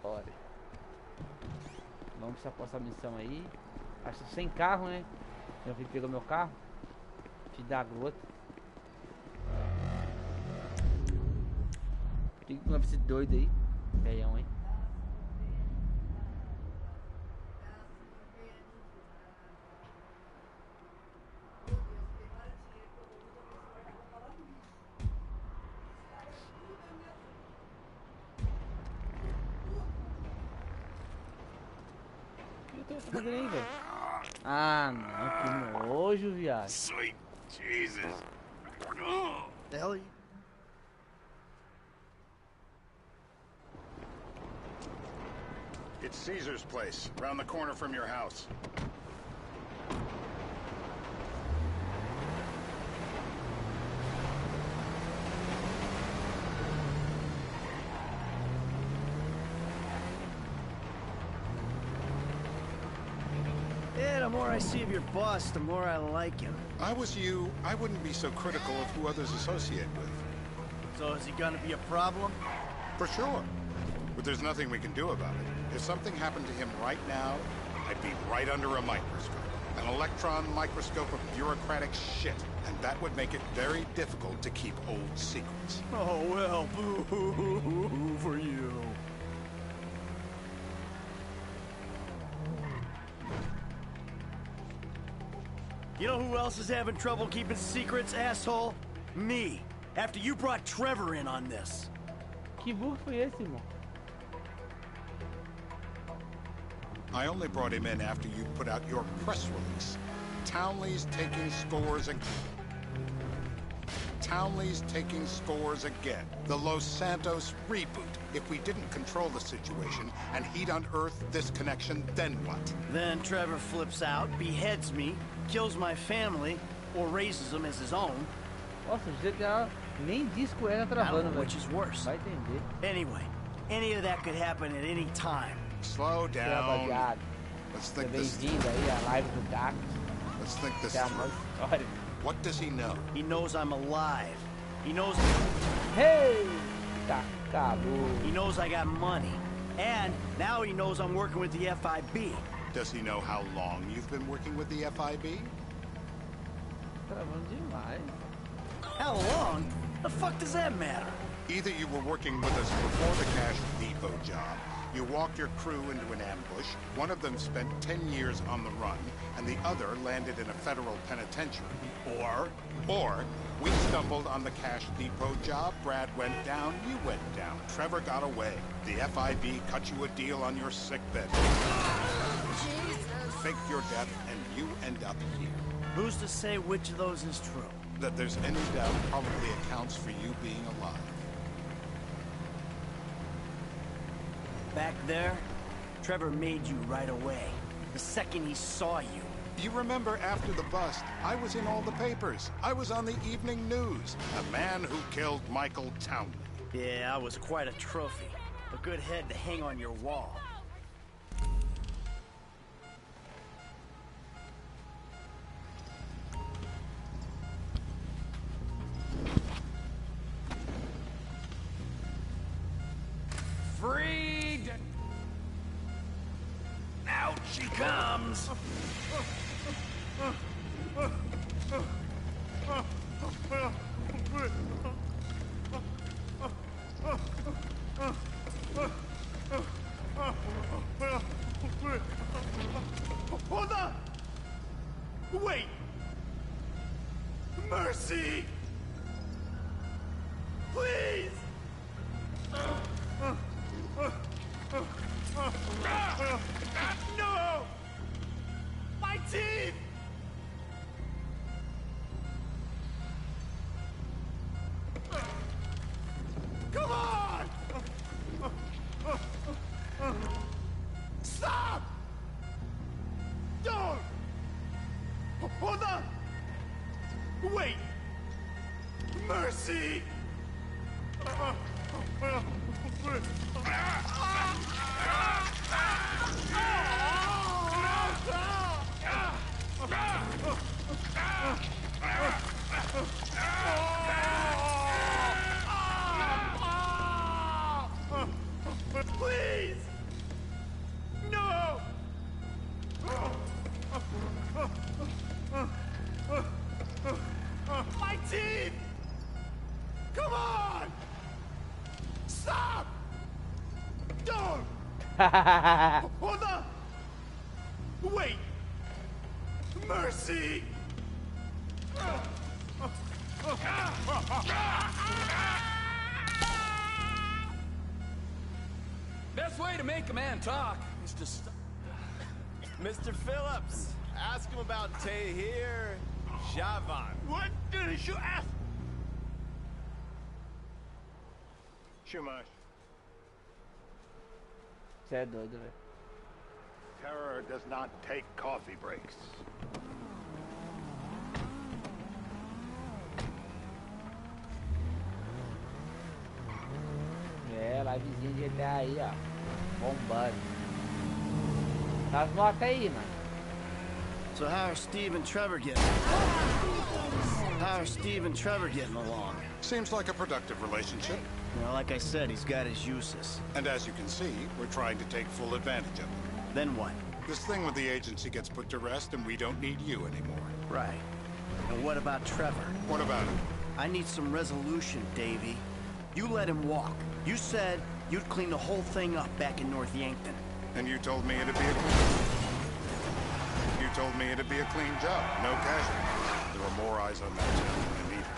Bora. Vamos precisar passar a missão aí. Acho que sem carro, né? Meu filho pegou meu carro. Filho da grota. Tem que esse doido aí. Feião, hein? O que eu tô fazendo aí, velho? Ah, não. Que nojo, viado. Sweet Jesus. Oh. The hell are you? It's Caesar's place, around the corner from your house. Yeah, the more I see of your boss, the more I like him. If I was you, I wouldn't be so critical of who others associate with. So is he gonna be a problem? For sure. But there's nothing we can do about it. If something happened to him right now, I'd be right under a microscope. An electron microscope of bureaucratic shit. And that would make it very difficult to keep old secrets. Oh, well, boo-hoo-hoo-hoo for you. You know who else is having trouble keeping secrets, asshole? Me. After you brought Trevor in on this. Que burro foi esse, irmão? I only brought him in after you put out your press release. Townley's taking scores again. Townley's taking scores again. The Los Santos reboot. If we didn't control the situation and he'd unearthed this connection, then what? Then Trevor flips out, beheads me, kills my family, or raises them as his own. Nossa, o GTA nem disco era I don't travando, know velho. which is worse. Vai entender. Anyway, any of that could happen at any time. Slow down. Rapaziada, Let's seja think this. bem-vindo aí à live do gato. Let's think this Que é uma through. história. What does he know? He knows I'm alive. He knows Hey! Tá calor. he knows I got money. And now he knows I'm working with the FIB. Does he know how long you've been working with the FIB? Travando demais. How long? The fuck does that matter? Either you were working with us before the Cash Depot job, you walked your crew into an ambush, one of them spent 10 years on the run, and the other landed in a federal penitentiary. Or we stumbled on the Cash Depot job, Brad went down, you went down, Trevor got away. The FIB cut you a deal on your sickbed. Fake your death, and you end up here. Who's to say which of those is true? That there's any doubt probably accounts for you being alive. Back there, Trevor made you right away. The second he saw you. You remember after the bust, I was in all the papers. I was on the evening news. The man who killed Michael Townley. Yeah, I was quite a trophy. A good head to hang on your wall. Freed! Out she comes! Hold on! Wait! Mercy! Please! No! My teeth! Come on! Stop! Don't! Hold on! Wait! Mercy! Please! Hold on! Wait! Mercy! Best way to make a man talk is to Mr. Phillips, ask him about Tahir Javan. What did you ask? Shumash. Você é doido, velho. Terror does not take coffee breaks. É, livezinha de GTA aí, ó. Bombando. Tá as notas aí, mano. So how are Steve and Trevor getting? How are Steve and Trevor getting along? Seems like a productive relationship. You know, like I said, he's got his uses. And as you can see, we're trying to take full advantage of it. Then what? This thing with the agency gets put to rest and we don't need you anymore. Right. And what about Trevor? What about him? I need some resolution, Davy. You let him walk. You said you'd clean the whole thing up back in North Yankton. And you told me it'd be a clean job, no casualties. There were more eyes on that job than there needed to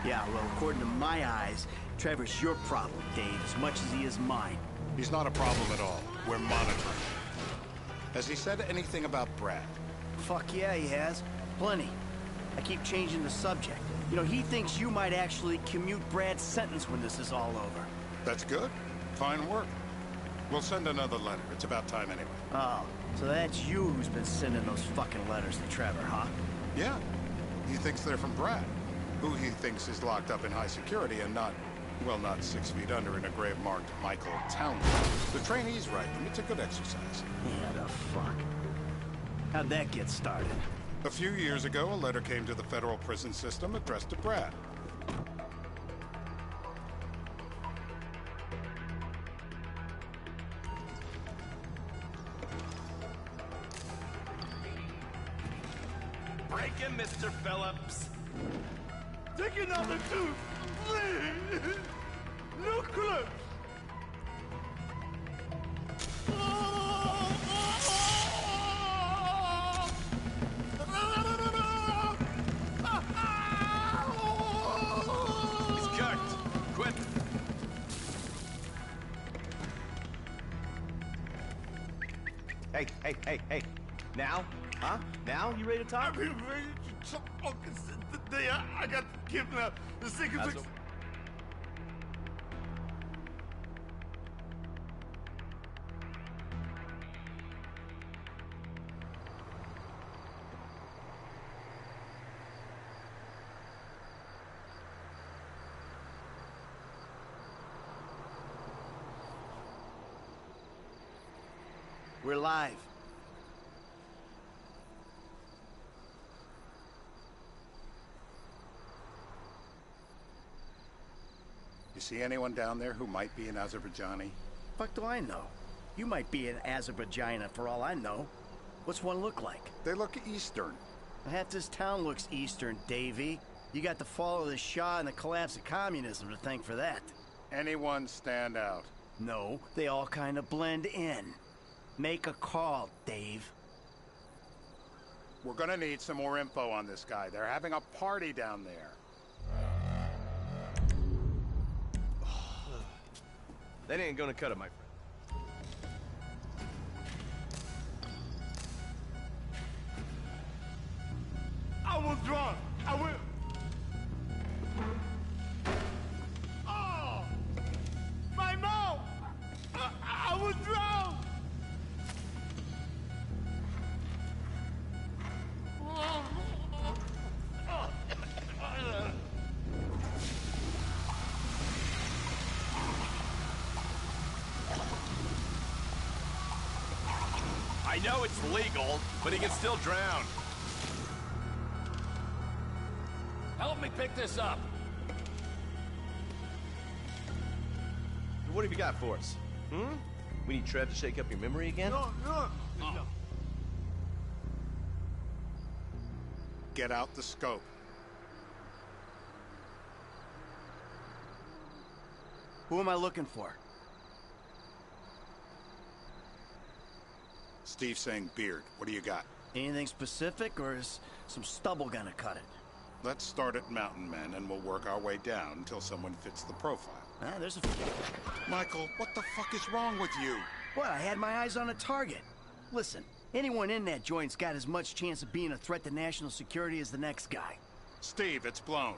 be. Yeah, well, according to my eyes, Trevor's your problem, Dave, as much as he is mine. He's not a problem at all. We're monitoring. Has he said anything about Brad? Fuck yeah, he has. Plenty. I keep changing the subject. You know, he thinks you might actually commute Brad's sentence when this is all over. That's good. Fine work. We'll send another letter. It's about time anyway. Oh, so that's you who's been sending those fucking letters to Trevor, huh? Yeah. He thinks they're from Brad, who he thinks is locked up in high security and not, well, not 6 feet under in a grave marked Michael Townley. The trainees write them. It's a good exercise. Yeah, the fuck. How'd that get started? A few years ago, a letter came to the federal prison system addressed to Brad. Break him, Mr. Phillips. Take another tooth, please. No clips. He's cooked. Quit. Hey. Now? Huh? Now? You ready to talk? I'm ready to talk. I got kidnapped. The secret. That's We're live. You see anyone down there who might be an Azerbaijani? Fuck do I know? You might be an Azerbaijani for all I know. What's one look like? They look Eastern. Half this town looks Eastern, Davy. You got the fall of the Shah and the collapse of communism to thank for that. Anyone stand out? No, they all kind of blend in. Make a call, Dave. We're gonna need some more info on this guy. They're having a party down there. That ain't gonna cut it, my friend. I was drunk. I will. Oh, my mouth. I was drunk. I know it's legal, but he can still drown. help me pick this up. What have you got for us? We need Trev to shake up your memory again? No. Get out the scope. Who am I looking for? Steve's saying beard. What do you got? Anything specific, or is some stubble gonna cut it? Let's start at Mountain Men, and we'll work our way down until someone fits the profile. There's a... Michael, what the fuck is wrong with you? What, I had my eyes on a target. Listen, anyone in that joint's got as much chance of being a threat to national security as the next guy. Steve, it's blown.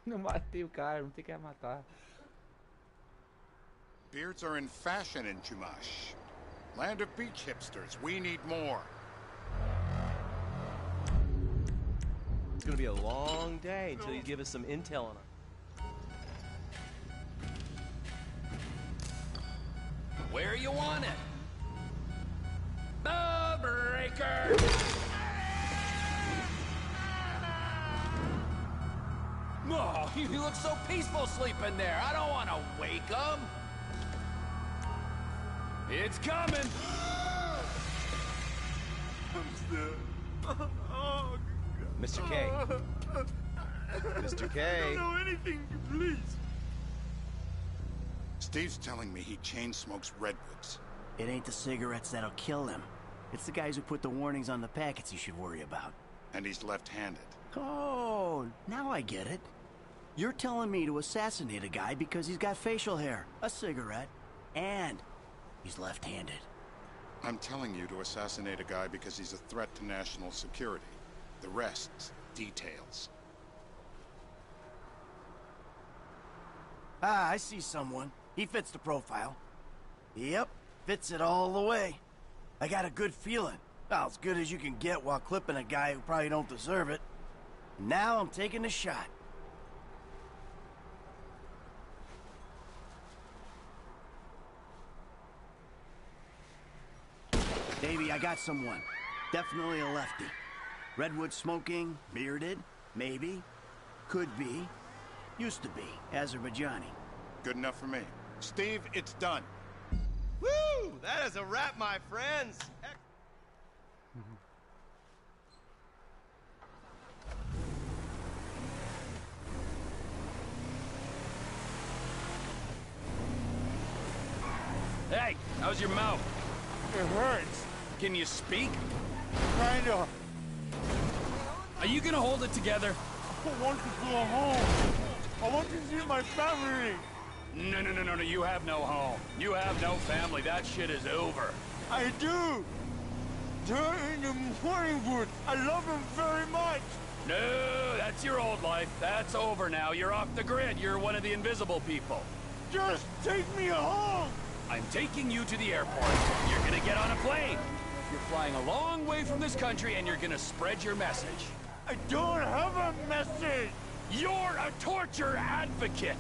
Não matei o cara, não tem que matar. Beards are in fashion in Chumash. Land of beach hipsters, we need more. It's gonna be a long day until you give us some intel on him. Where you want it? The breaker! Oh, you look so peaceful sleeping there. I don't want to wake him. It's coming. Mr. K. Mr. K. I don't know anything, please. Steve's telling me he chain smokes redwoods. It ain't the cigarettes that'll kill him. It's the guys who put the warnings on the packets you should worry about. And he's left-handed. Oh, now I get it. You're telling me to assassinate a guy because he's got facial hair, a cigarette, and he's left-handed. I'm telling you to assassinate a guy because he's a threat to national security. The rest's details. Ah, I see someone. He fits the profile. Yep, fits it all the way. I got a good feeling. Well, as good as you can get while clipping a guy who probably don't deserve it. Now I'm taking the shot. Davey, I got someone. Definitely a lefty. Redwood smoking, bearded, maybe, could be, used to be, Azerbaijani. Good enough for me. Steve, it's done. Woo! That is a wrap, my friends. Hey, how's your mouth? It hurts. Can you speak? Kinda. Are you gonna hold it together? I want to go home. I want to see my family. No, you have no home. You have no family. That shit is over. I do. They're in the morning wood. I love them very much. No, that's your old life. That's over now. You're off the grid. You're one of the invisible people. Just take me home. I'm taking you to the airport. You're gonna get on a plane. You're flying a long way from this country and you're gonna spread your message. I don't have a message. You're a torture advocate.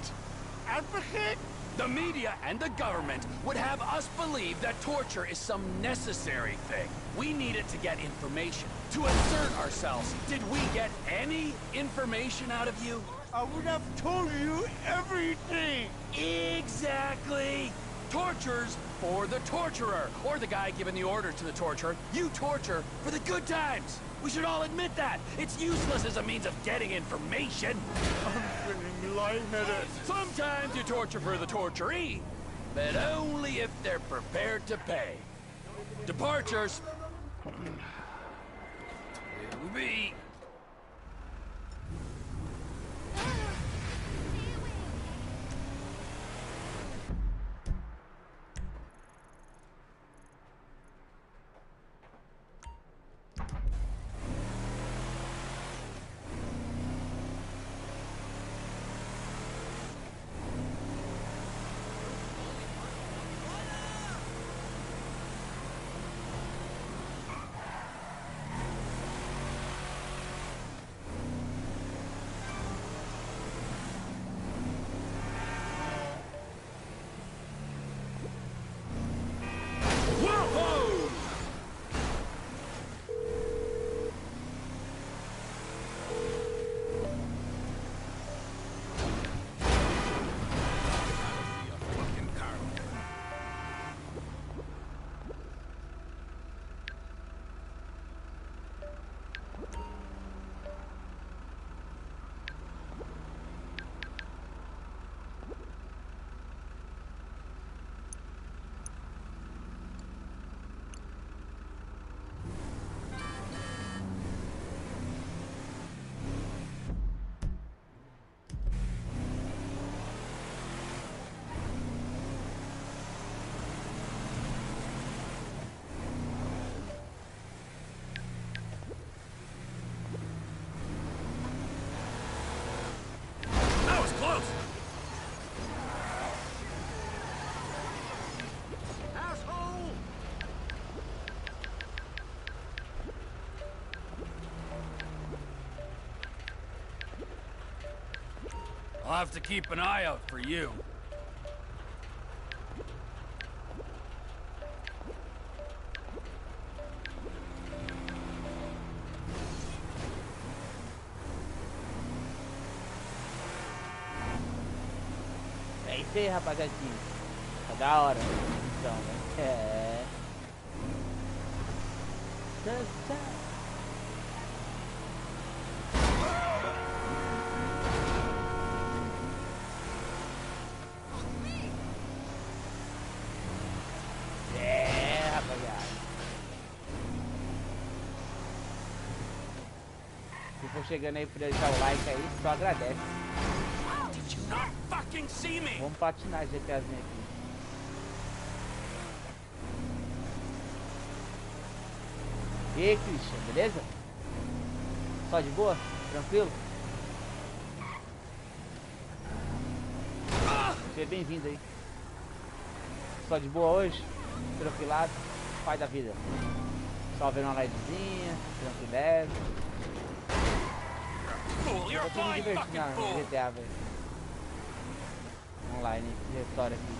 Advocate? The media and the government would have us believe that torture is some necessary thing. We need it to get information, to assert ourselves. Did we get any information out of you? I would have told you everything. Exactly. Torture's for the torturer, or the guy giving the order to the torturer. You torture for the good times. We should all admit that. It's useless as a means of getting information. I'm feeling lightheaded. Sometimes you torture for the torturee, but only if they're prepared to pay. Departures. It'll be... I'll have to keep an eye out for you. É isso aí, rapaziadinha. Tá da hora. Então, né? É. É, rapaziada. Se for chegando aí pra deixar o like aí, só agradece. Did you not fucking see me? Vamos patinar GTAzinho aqui. E aí, Christian, beleza? Só de boa? Tranquilo? Seja bem-vindo aí. Só de boa hoje? Tranquilado? Pai da vida. Só vendo uma livezinha, tranquileza. Eu tô me divertindo na GTA, velho. Online, de história aqui.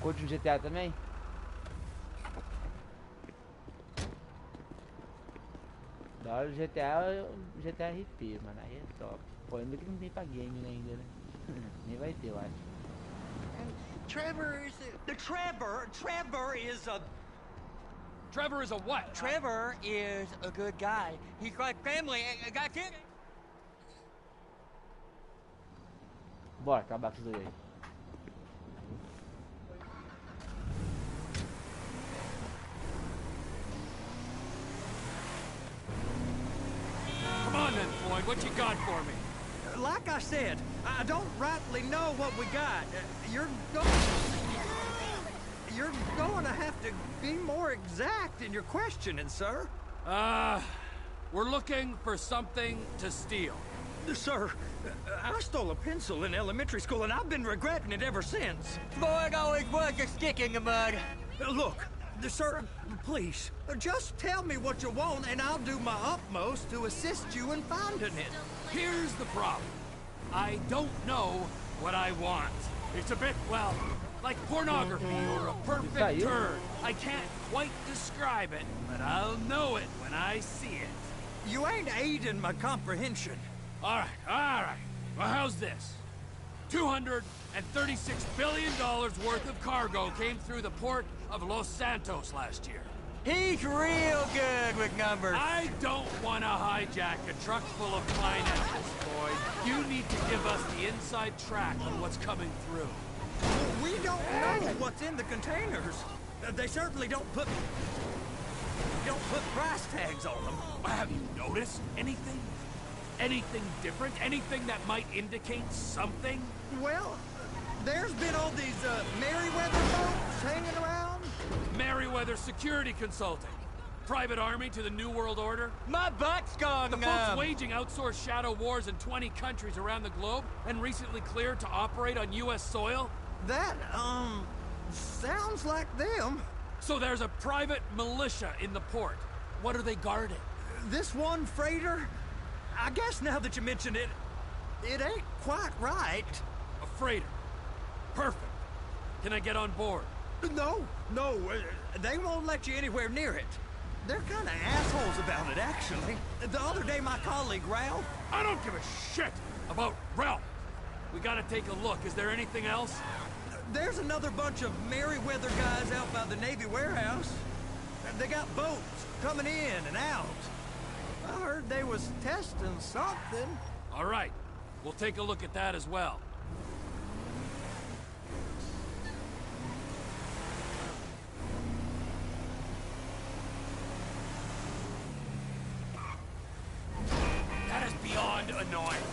Curte um GTA também? Da hora do GTA RP, mano, aí é top. Pô, ainda que não tem pra game ainda, né? Nem vai ter, eu acho. Trevor is a... Trevor is a what? Trevor is a good guy. He's got family, got kids. Bora, acabar com isso aí. Come on then, Floyd. What you got for me? Like I said, I don't rightly know what we got. You're going to have to be more exact in your questioning, sir. We're looking for something to steal. Sir, I stole a pencil in elementary school, and I've been regretting it ever since. Floyd always was a stick in the mud. Look, sir, please, just tell me what you want, and I'll do my utmost to assist you in finding it. Here's the problem. I don't know what I want. It's a bit, well, like pornography or a perfect turn. I can't quite describe it, but I'll know it when I see it. You ain't aiding my comprehension. All right. Well, how's this? $236 billion worth of cargo came through the port of Los Santos last year. He's real good with numbers. I don't want to hijack a truck full of finances, Floyd. You need to give us the inside track on what's coming through. We don't know what's in the containers. They certainly don't put price tags on them. Have you noticed anything? Anything different? Anything that might indicate something? Well, there's been all these Merryweather boats hanging around. Merryweather Security Consulting. Private army to the New World Order. My butt's gone The folks waging outsourced shadow wars in 20 countries around the globe and recently cleared to operate on U.S. soil. That, sounds like them. So there's a private militia in the port. What are they guarding? This one freighter? I guess now that you mention it, it ain't quite right. A freighter. Perfect. Can I get on board? No, they won't let you anywhere near it. They're kind of assholes about it, actually. The other day, my colleague, Ralph... I don't give a shit about Ralph. We gotta take a look. Is there anything else? There's another bunch of Merryweather guys out by the Navy warehouse. They got boats coming in and out. I heard they was testing something. All right. We'll take a look at that as well. That is beyond annoying.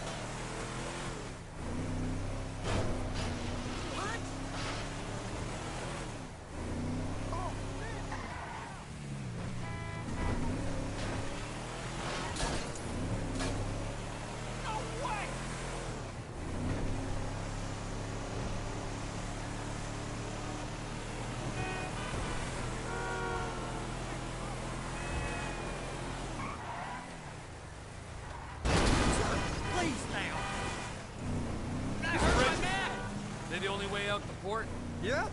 out the port? Yep.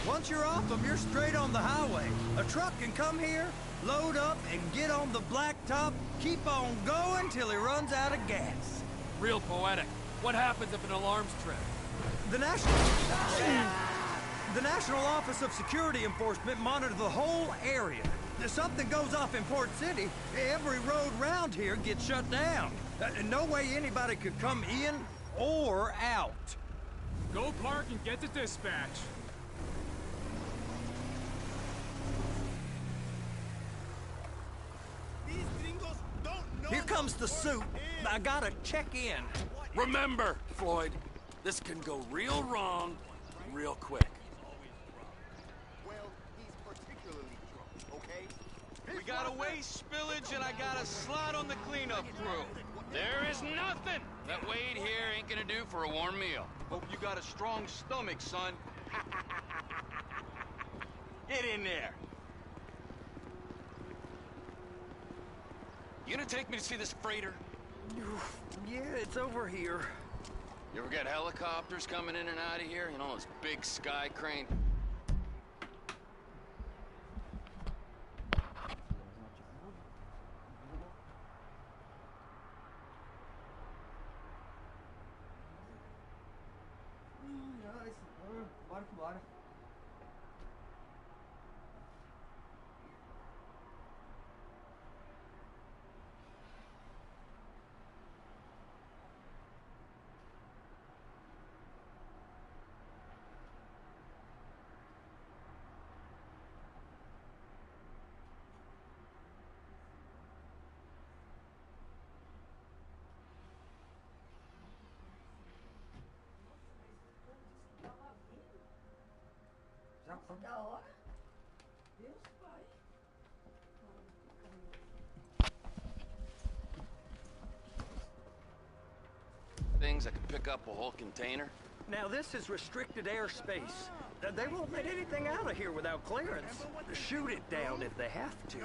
Once you're off them, you're straight on the highway. A truck can come here, load up, and get on the blacktop, keep on going till he runs out of gas. Real poetic. What happens if an alarm's tripped? The National Office of Security Enforcement monitors the whole area. If something goes off in Port City, every road round here gets shut down. No way anybody could come in or out. Go park and get to dispatch. These gringos don't know. Here comes the suit. I gotta check in. Remember, Floyd, this can go real wrong real quick. Well, he's particularly drunk, okay? We got a waste spillage and I got a slot on the cleanup crew. There is nothing that Wade here ain't gonna do for a warm meal. Hope you got a strong stomach, son. Get in there. You gonna take me to see this freighter? Yeah, it's over here. You ever get helicopters coming in and out of here? You know, those big sky crane. Bora. Da hora. Deus, pai. Things that could pick up a whole container. Now this is restricted airspace. They won't let anything out of here without clearance. Shoot it down if they have to.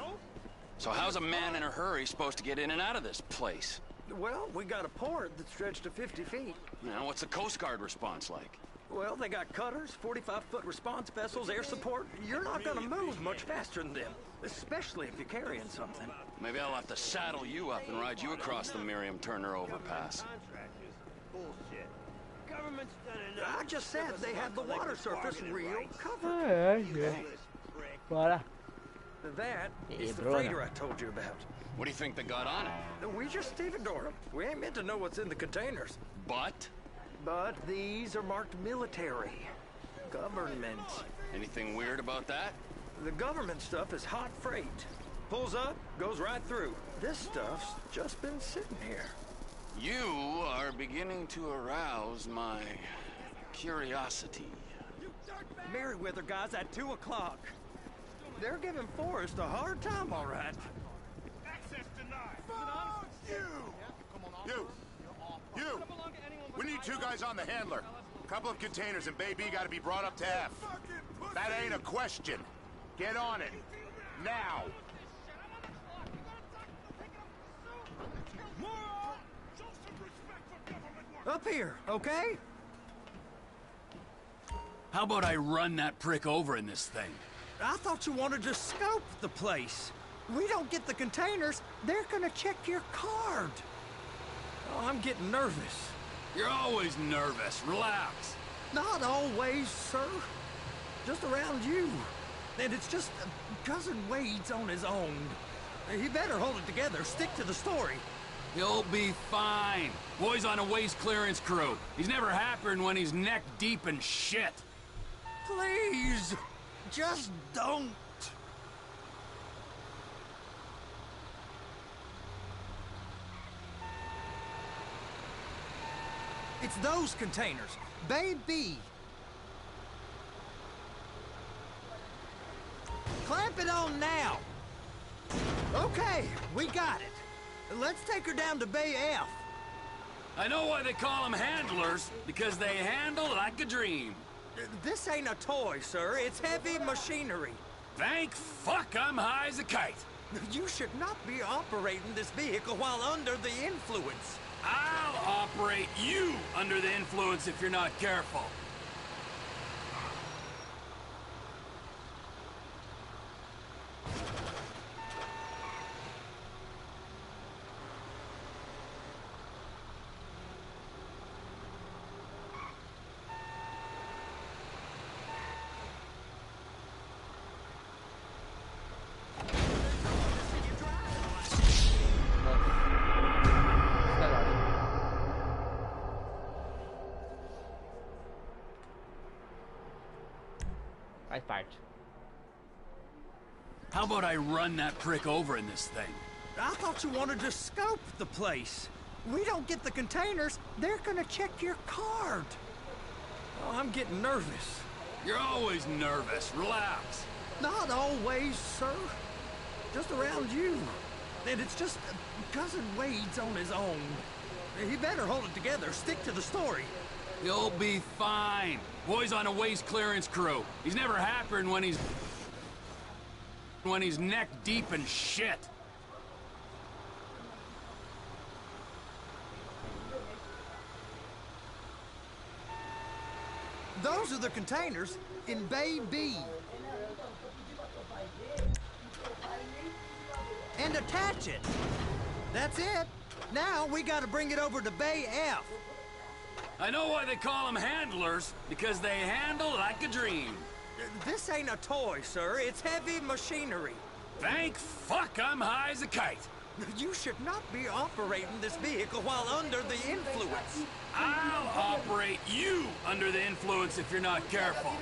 So how's a man in a hurry supposed to get in and out of this place? Well, we got a port that's stretched to 50 feet. Now, what's the Coast Guard response like? Well, they got cutters, 45-foot response vessels, air support. You're not gonna move much faster than them, especially if you're carrying something. Maybe I'll have to saddle you up and ride you across the Miriam Turner overpass. Bullshit. Government's done enough. I just said they have the water surface real covered. Bora. That is the freighter I told you about. What do you think they got on it? We just stevedored them. We ain't meant to know what's in the containers. But These are marked military. Government. anything weird about that? The government stuff is hot freight. Pulls up, goes right through. This stuff's just been sitting here. You are beginning to arouse my curiosity. Merriweather guys at 2 o'clock. They're giving Forrest a hard time, all right. Access denied. Fuck you! You! We need 2 guys on the handler. A couple of containers and Baby gotta be brought up to F. That ain't a question. Get on it. Now! Up here, okay? How about I run that prick over in this thing? I thought you wanted to scope the place. We don't get the containers, they're gonna check your card. Oh, I'm getting nervous. You're always nervous. Relax. Not always, sir. Just around you. And it's just Cousin Wade's on his own. He better hold it together, stick to the story. He'll be fine. Boy's on a waste clearance crew. He's never happier than when he's neck deep in shit. Please, just don't. It's those containers. Baby. Clamp it on now. Okay, we got it. Let's take her down to Bay F. I know why they call them handlers, because they handle like a dream. This ain't a toy, sir. It's heavy machinery. Thank fuck I'm high as a kite. You should not be operating this vehicle while under the influence. I'll operate you under the influence if you're not careful. How about I run that prick over in this thing? I thought you wanted to scope the place. We don't get the containers, they're gonna check your card. Oh, I'm getting nervous. You're always nervous. Relax. Not always, sir. Just around you. And it's just Cousin Wade's on his own. He better hold it together. Stick to the story. You'll be fine. Boy's on a waste clearance crew. He's never happier than when he's neck deep in shit. Those are the containers in Bay B. And attach it. That's it. Now we gotta bring it over to Bay F. I know why they call them handlers, because they handle like a dream. This ain't a toy, sir. It's heavy machinery. Thank fuck I'm high as a kite. You should not be operating this vehicle while under the influence. I'll operate you under the influence if you're not careful.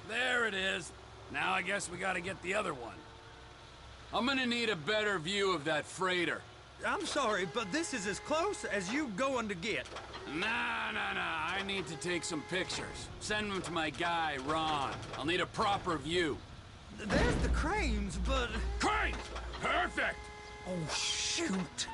There it is. Now I guess we gotta get the other one. I'm gonna need a better view of that freighter. I'm sorry, but this is as close as you going to get. Nah. I need to take some pictures. Send them to my guy, Ron. I'll need a proper view. There's the cranes, but... Cranes! Perfect! Oh, shoot.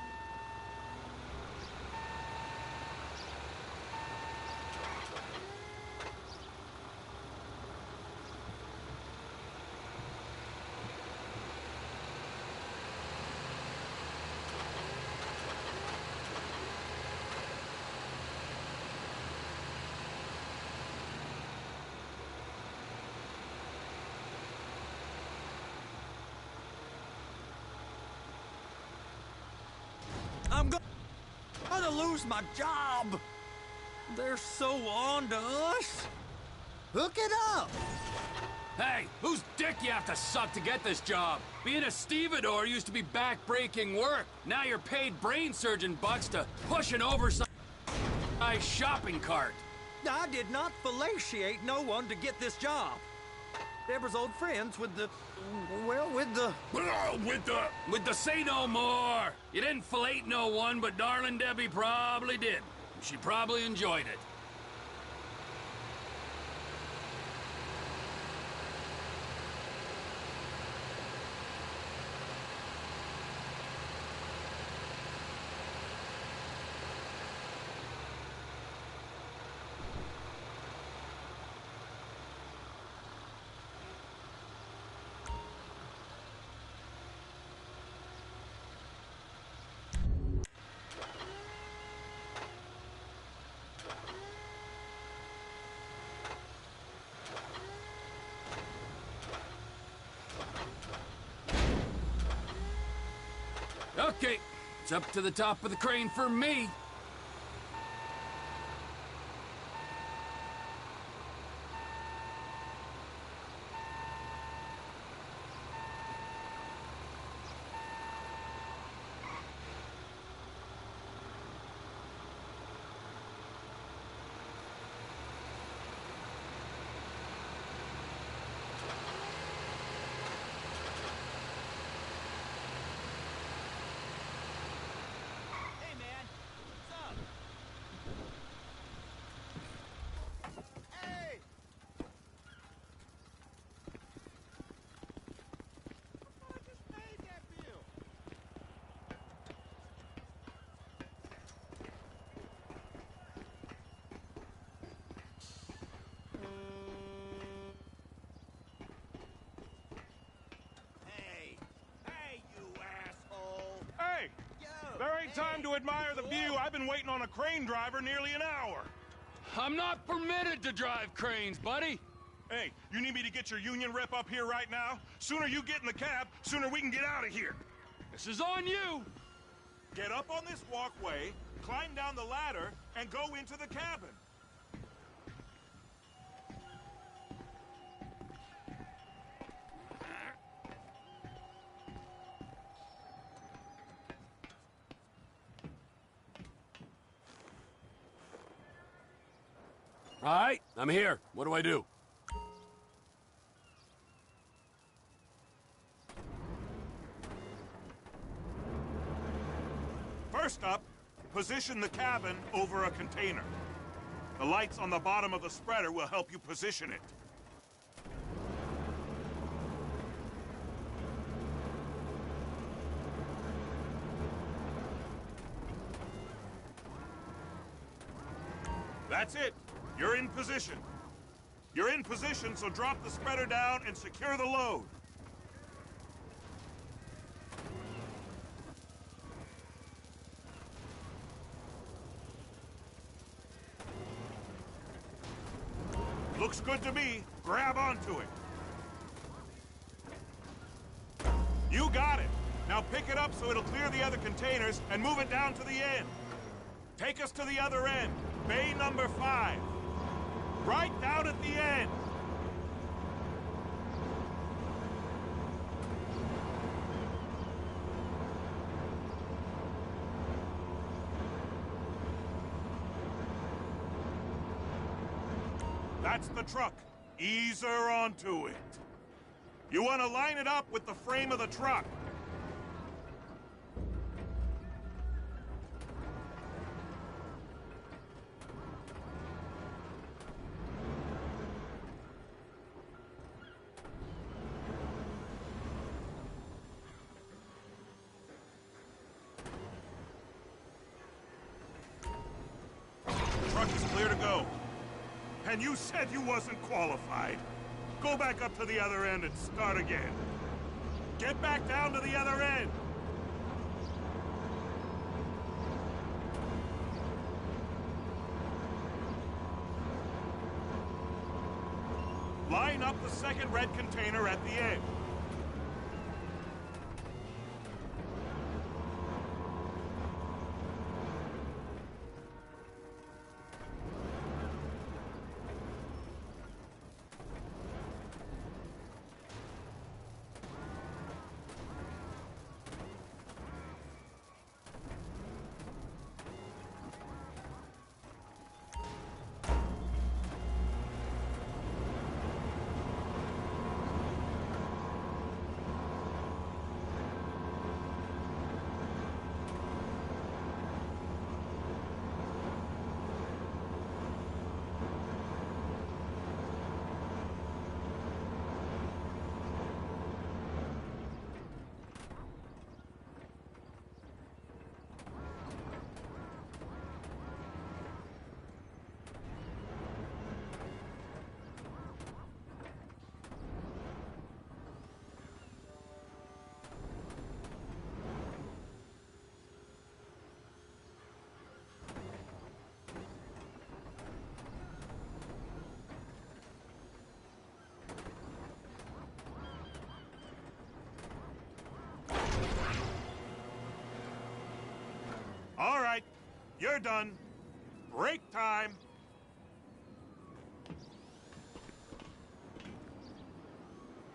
I'm gonna lose my job. They're so on to us. Hook it up. Hey, whose dick you have to suck to get this job? Being a stevedore used to be back-breaking work. Now you're paid brain surgeon bucks to push an oversized shopping cart. I did not fellatiate no one to get this job. Deborah's old friends with the... well, with the... With the say no more. You didn't fillet no one, but darling Debbie probably did. She probably enjoyed it. Okay, it's up to the top of the crane for me. There ain't time to admire the view. I've been waiting on a crane driver nearly an hour. I'm not permitted to drive cranes, buddy. Hey, you need me to get your union rep up here right now? Sooner you get in the cab, sooner we can get out of here. This is on you! Get up on this walkway, climb down the ladder, and go into the cabin. All right, I'm here. What do I do? First up, position the cabin over a container. The lights on the bottom of the spreader will help you position it. That's it. You're in position. You're in position, so drop the spreader down and secure the load. Looks good to me. Grab onto it. You got it. Now pick it up so it'll clear the other containers and move it down to the end. Take us to the other end. Bay number 5. Right down at the end. That's the truck. Ease her onto it. You want to line it up with the frame of the truck. Truck is clear to go. And you said you wasn't qualified. Go back up to the other end and start again. Get back down to the other end. Line up the second red container at the end. All right, you're done. Break time.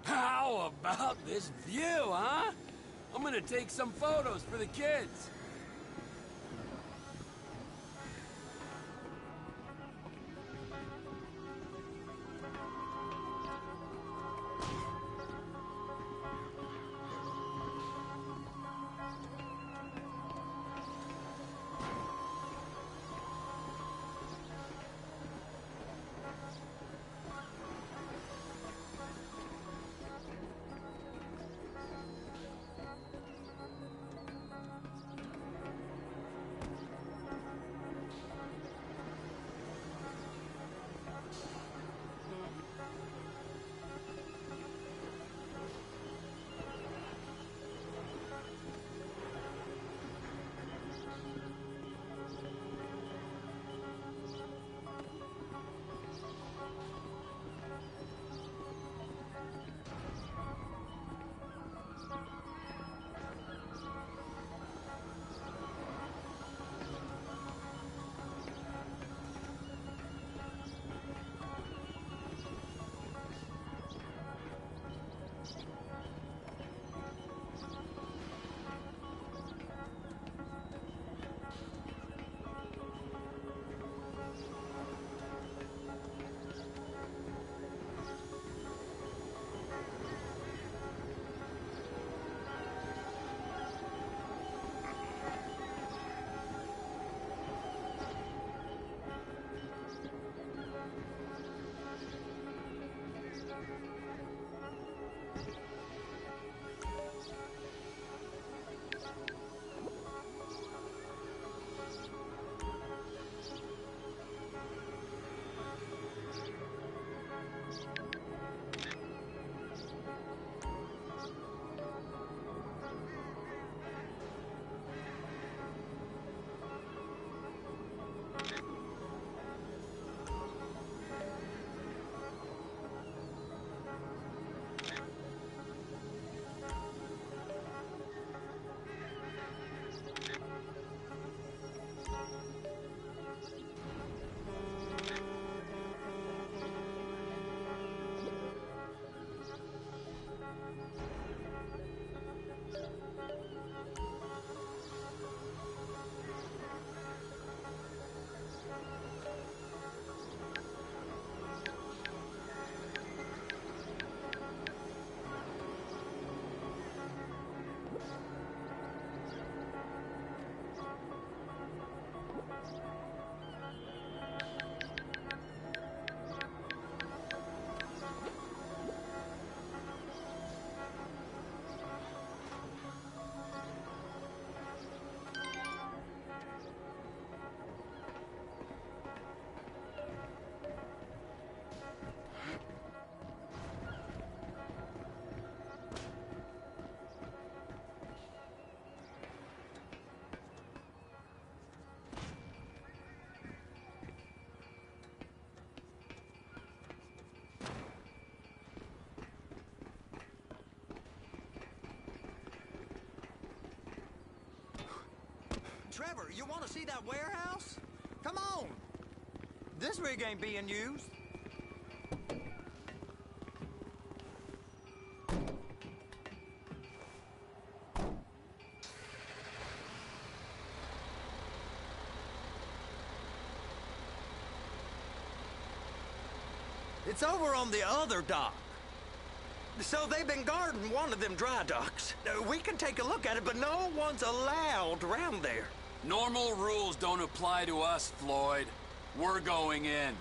How about this view, huh? I'm gonna take some photos for the kids. Trevor, you want to see that warehouse? Come on. This rig ain't being used. It's over on the other dock. So they've been guarding one of them dry docks. We can take a look at it, but no one's allowed around there. Normal rules don't apply to us, Floyd. We're going in.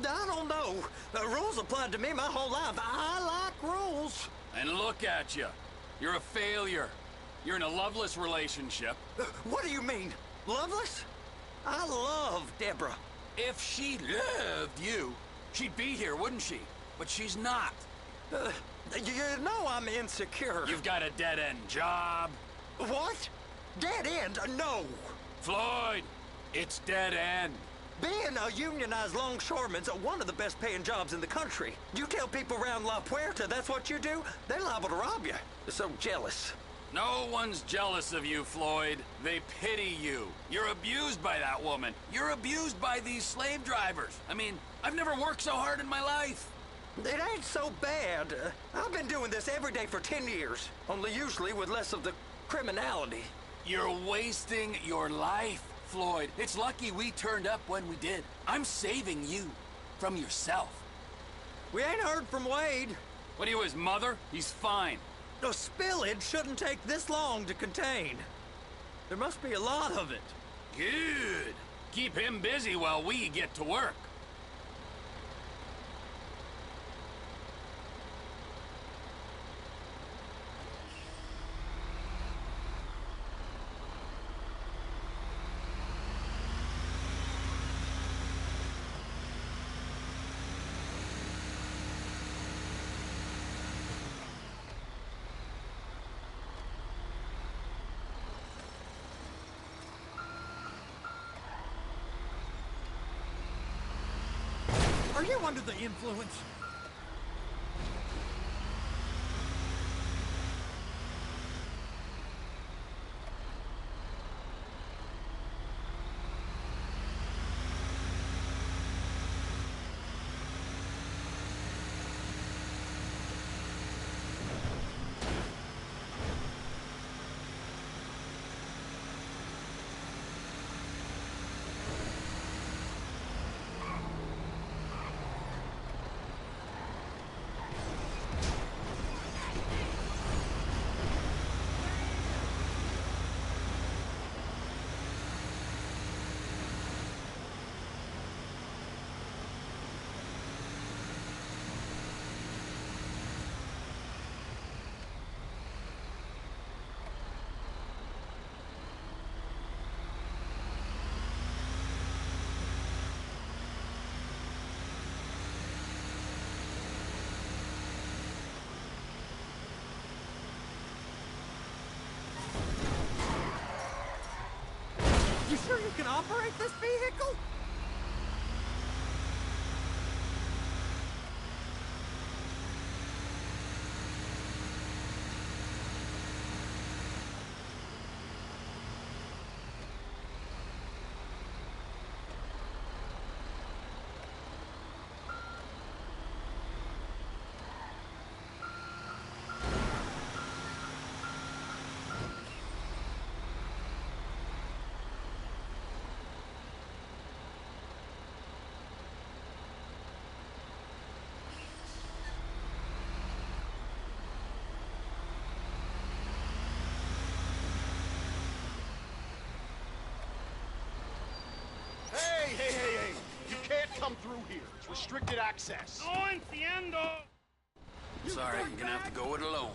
I don't know. The rules applied to me my whole life. I like rules. And look at you. You're a failure. You're in a loveless relationship. What do you mean? Loveless? I love Deborah. If she loved you, she'd be here, wouldn't she? But she's not. You know I'm insecure. You've got a dead-end job. What? Dead end? No. Floyd, it's dead end. Being a unionized longshoreman's one of the best paying jobs in the country. You tell people around La Puerta that's what you do, they're liable to rob you. They're so jealous. No one's jealous of you, Floyd. They pity you. You're abused by that woman. You're abused by these slave drivers. I mean, I've never worked so hard in my life. It ain't so bad. I've been doing this every day for 10 years, only usually with less of the criminality. You're wasting your life, Floyd. It's lucky we turned up when we did. I'm saving you from yourself. We ain't heard from Wade. What are you, his mother? He's fine. The spillage shouldn't take this long to contain. There must be a lot of it. Good. Keep him busy while we get to work. Are you under the influence? You sure you can operate this vehicle? Hey! You can't come through here. It's restricted access. No entiendo! Sorry, you're gonna have to go it alone.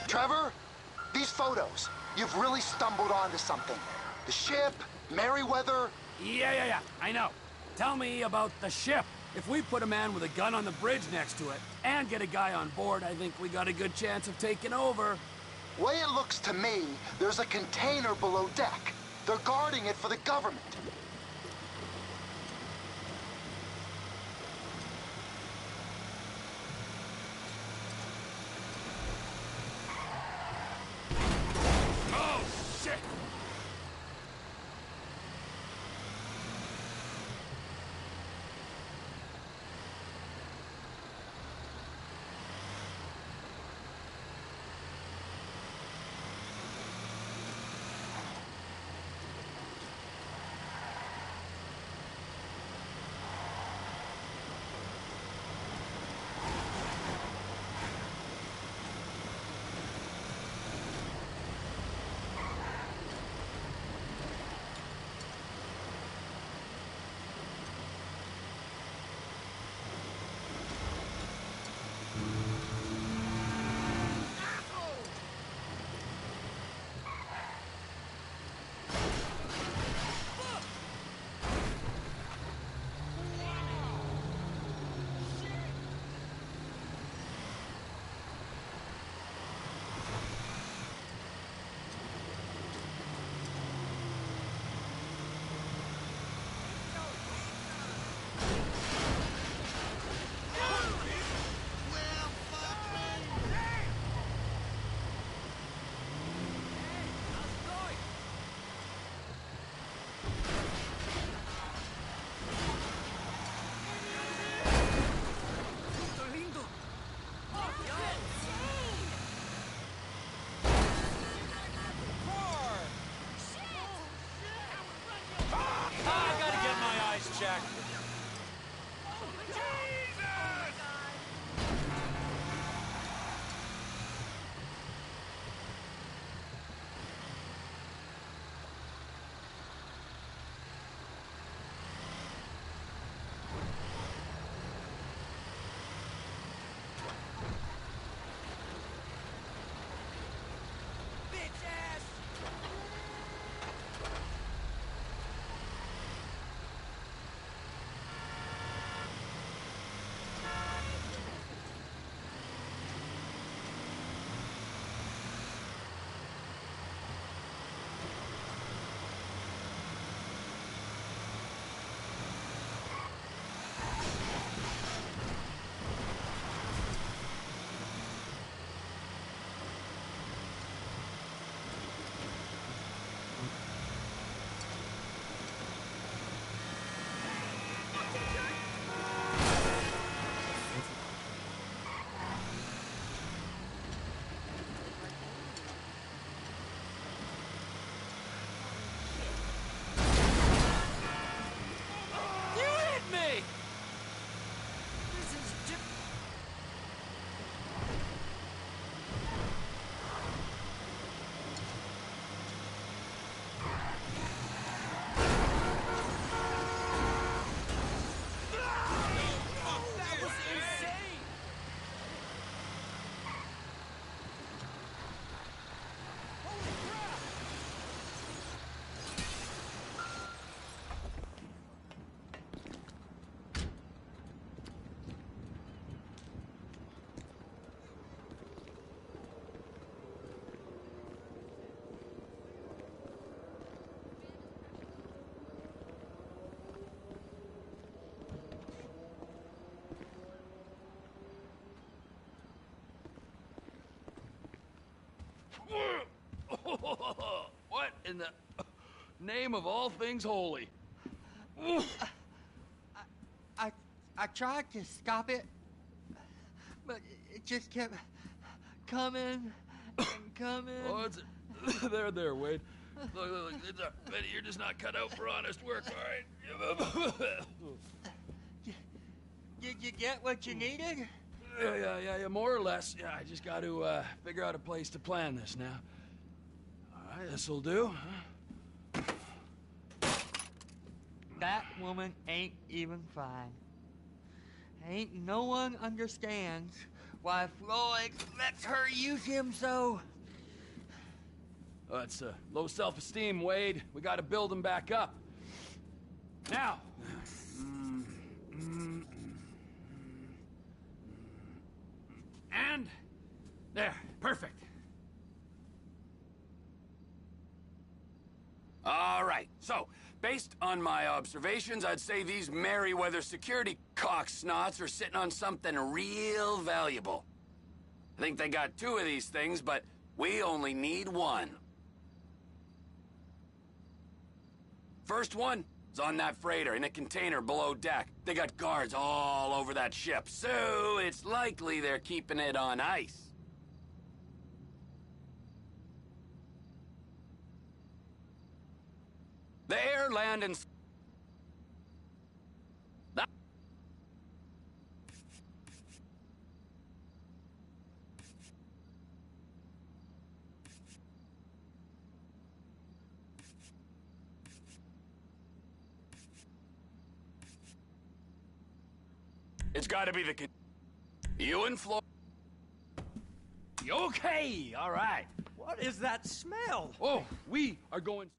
Trevor, these photos, you've really stumbled onto something. The ship, Merryweather. Yeah, I know. Tell me about the ship. If we put a man with a gun on the bridge next to it, and get a guy on board, I think we got a good chance of taking over. Way it looks to me, there's a container below deck. They're guarding it for the government. Oh, shit! Jack. What in the name of all things holy? I tried to stop it, but it just kept coming and coming. Oh, it's there, Wade. Look, it's Betty, you're just not cut out for honest work, all right? Did you get what you needed? Yeah, more or less. Yeah, I just got to figure out a place to plan this now. All right, this'll do. That woman ain't even fine. Ain't no one understands why Floyd lets her use him so. Oh, it's low self-esteem, Wade. We got to build him back up. Now. And... there, perfect. All right, so, based on my observations, I'd say these Merryweather security cocksnots are sitting on something real valuable. I think they got 2 of these things, but we only need 1. First one is on that freighter in a container below deck. They got guards all over that ship, so it's likely they're keeping it on ice. The air, land, and... It's gotta be the... You and Flo... Okay, all right. What is that smell? Oh, we are going...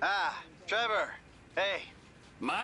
Ah, Trevor. Hey. My...